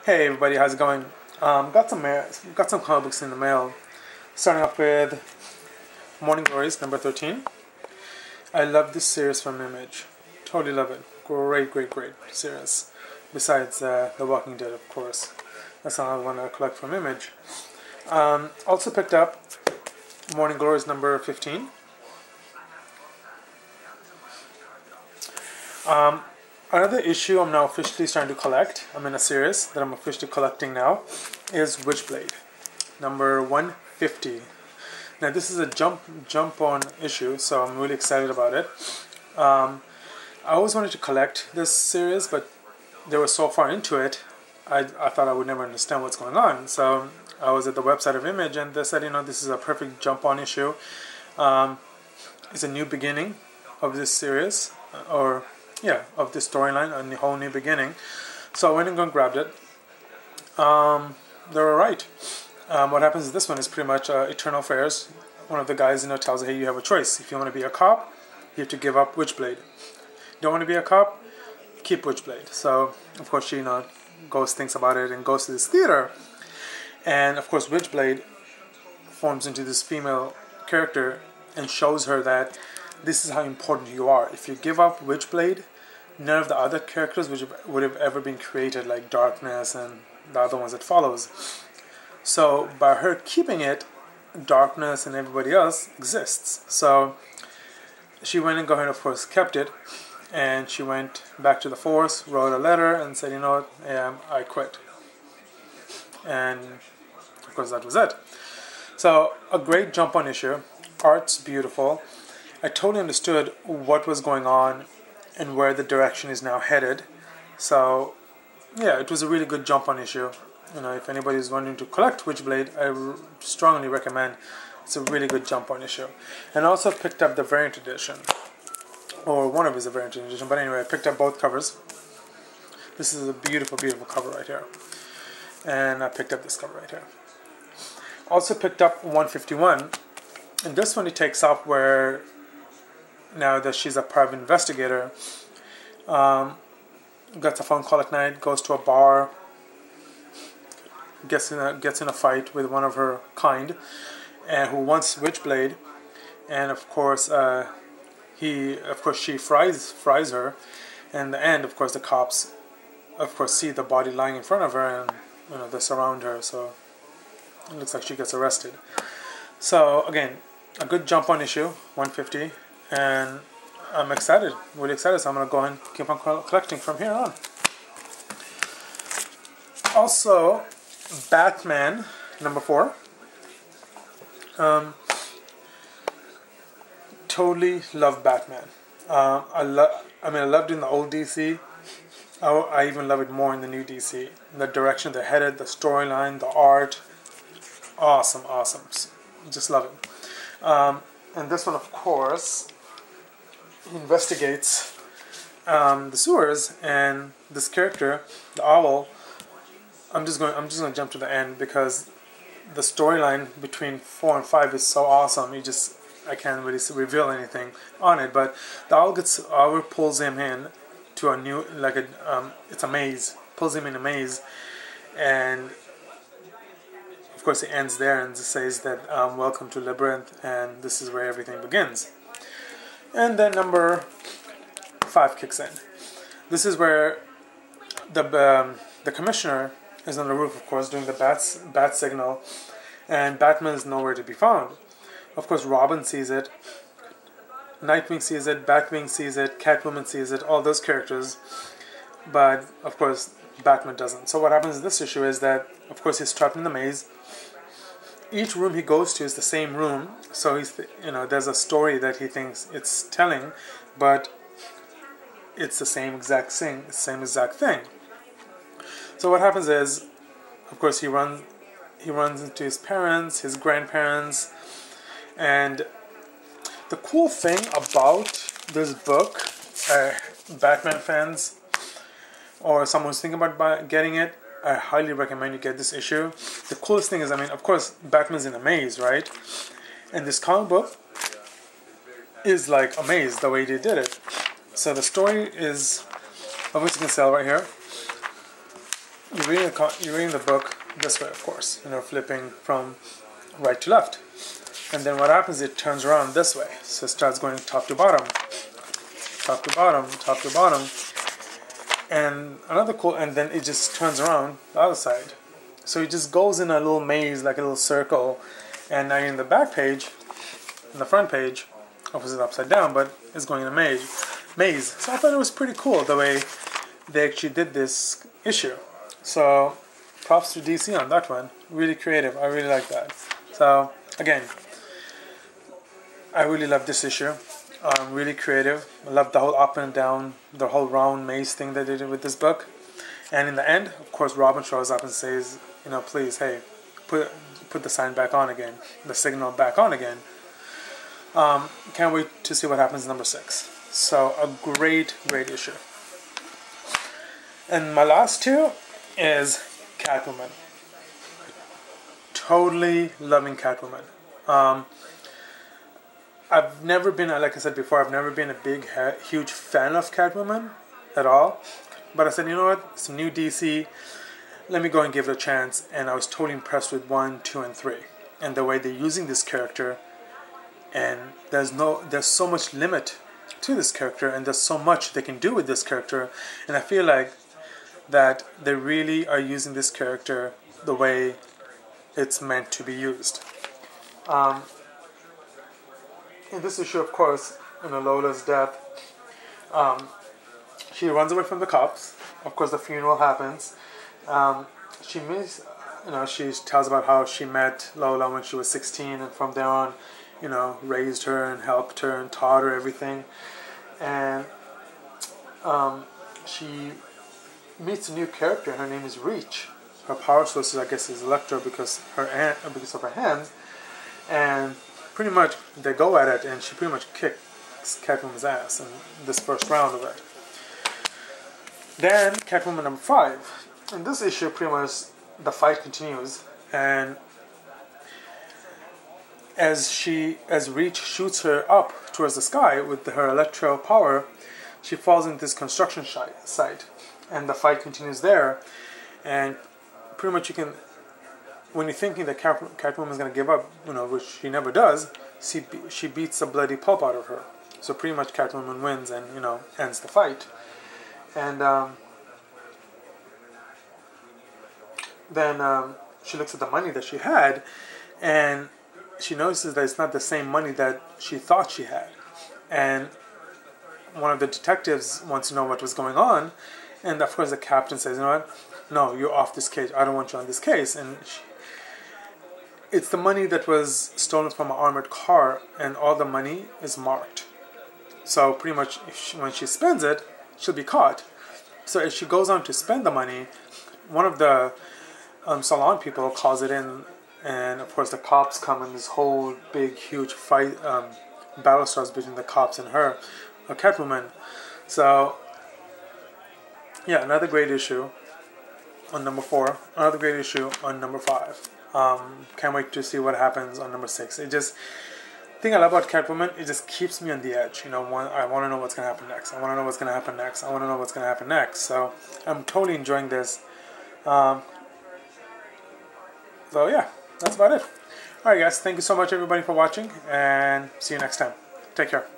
Hey everybody, how's it going? Got some comic books in the mail. Starting off with Morning Glories number 13. I love this series from Image. Totally love it. Great series. Besides The Walking Dead, of course. That's all I want to collect from Image. Also picked up Morning Glories number 15. Another issue I'm now officially starting to collect, I'm in a series that I'm officially collecting now, is Witchblade, number 150. Now this is a jump on issue, so I'm really excited about it. I always wanted to collect this series, but they were so far into it, I thought I would never understand what's going on. So I was at the website of Image, and they said, this is a perfect jump on issue. It's a new beginning of this series, of this storyline, a whole new beginning. So I went and grabbed it. They were right. What happens is this one is pretty much Eternal Affairs. One of the guys tells you, hey, you have a choice. If you want to be a cop, you have to give up Witchblade. Don't want to be a cop, keep Witchblade. So of course she thinks about it and goes to this theater, and of course Witchblade forms into this female character and shows her that this is how important you are. If you give up Witchblade, none of the other characters would have ever been created, like Darkness and the other ones that follows. So by her keeping it, Darkness and everybody else exists. So she went and of course kept it, and she went back to the force, wrote a letter and said, I quit. And of course that was it. So a great jump on issue. Art's beautiful. I totally understood what was going on and where the direction is now headed. So yeah, it was a really good jump on issue. If anybody is wanting to collect Witchblade, I strongly recommend. It's a really good jump on issue. And I also picked up the variant edition, or one of his variant edition. But anyway, I picked up both covers. This is a beautiful cover right here, and I picked up this cover right here. Also picked up 151, and this one it takes off where, now that she's a private investigator, gets a phone call at night, goes to a bar, gets in a fight with one of her kind, and who wants Witchblade, and of course she fries her. And in the end, of course, the cops see the body lying in front of her, and they surround her. So it looks like she gets arrested. So again, a good jump on issue 150. And I'm excited, really excited, so I'm going to go and keep on collecting from here on. Also, Batman, number 4. Totally love Batman. I loved it in the old DC. I even love it more in the new DC. The direction they're headed, the storyline, the art. Awesome. Just love it. And this one, of course, investigates the sewers, and this character, the owl. I'm just going to jump to the end because the storyline between 4 and 5 is so awesome. I can't really reveal anything on it, but the owl pulls him in to a new, it's a maze. Pulls him in a maze, and of course it ends there and says that welcome to Labyrinth, and this is where everything begins. And then number 5 kicks in. This is where the commissioner is on the roof, of course, doing the bat signal, and Batman is nowhere to be found. Of course, Robin sees it, Nightwing sees it, Batwing sees it, Catwoman sees it, all those characters, but of course Batman doesn't. So what happens in this issue is that, of course, he's trapped in the maze. Each room he goes to is the same room, so there's a story that he thinks it's telling, but it's the same exact thing. So what happens is, of course, he runs into his parents, his grandparents, and the cool thing about this book, Batman fans or someone who's thinking about getting it, I highly recommend you get this issue. The coolest thing is, of course, Batman's in a maze, right? And this comic book is like a maze, the way they did it. So the story is, obviously you can tell right here, you're reading the book this way, of course, you know, flipping from right to left. And then what happens, it turns around this way. So it starts going top to bottom, top to bottom, top to bottom. And and then it just turns around the other side. So it just goes in a little maze, like a little circle. And now you're in the back page, in the front page, opposite upside down, but it's going in a maze. So I thought it was pretty cool the way they actually did this issue. So props to DC on that one. Really creative. I really like that. So again, I really love this issue. Really creative. I love the whole up and down, the whole round maze thing that they did with this book. And in the end, of course, Robin shows up and says, you know, please, hey, put the sign back on again, the signal back on again. Can't wait to see what happens in number 6. So a great issue. And my last two is Catwoman. Totally loving Catwoman. I've never been, like I said before, I've never been a huge fan of Catwoman at all. But I said, you know what, it's a new DC, let me go and give it a chance. And I was totally impressed with 1, 2, and 3. And the way they're using this character. And there's so much limit to this character, and there's so much they can do with this character. And I feel like that they really are using this character the way it's meant to be used. In this issue, of course, in Lola's death, she runs away from the cops. Of course, the funeral happens. She tells about how she met Lola when she was 16, and from there on, you know, raised her and helped her and taught her everything. And she meets a new character. Her name is Reach. Her power source, I guess, is Electro because of her hands. And pretty much they go at it, and she pretty much kicks Catwoman's ass in this first round of it. Then Catwoman number 5. In this issue, pretty much the fight continues, and as Reach shoots her up towards the sky with her electro power, she falls into this construction site, and the fight continues there. And pretty much when you're thinking that Catwoman is going to give up, you know, which she never does, she beats the bloody pulp out of her. So pretty much Catwoman wins and, you know, ends the fight. And then she looks at the money that she had, and she notices that it's not the same money that she thought she had. And one of the detectives wants to know what was going on, and of course the captain says, you know what, no, you're off this case, I don't want you on this case. And it's the money that was stolen from an armored car, and all the money is marked. So pretty much when she spends it, she'll be caught. So if she goes on to spend the money, one of the salon people calls it in, and of course the cops come, and this whole big huge fight, battle starts between the cops and her, Catwoman. So yeah, another great issue on number 4, another great issue on number 5. Can't wait to see what happens on number 6. The thing I love about Catwoman, it just keeps me on the edge. You know, I want to know what's going to happen next. I want to know what's going to happen next. I want to know what's going to happen next. So I'm totally enjoying this. So yeah, that's about it. Alright guys, thank you so much everybody for watching, and see you next time. Take care.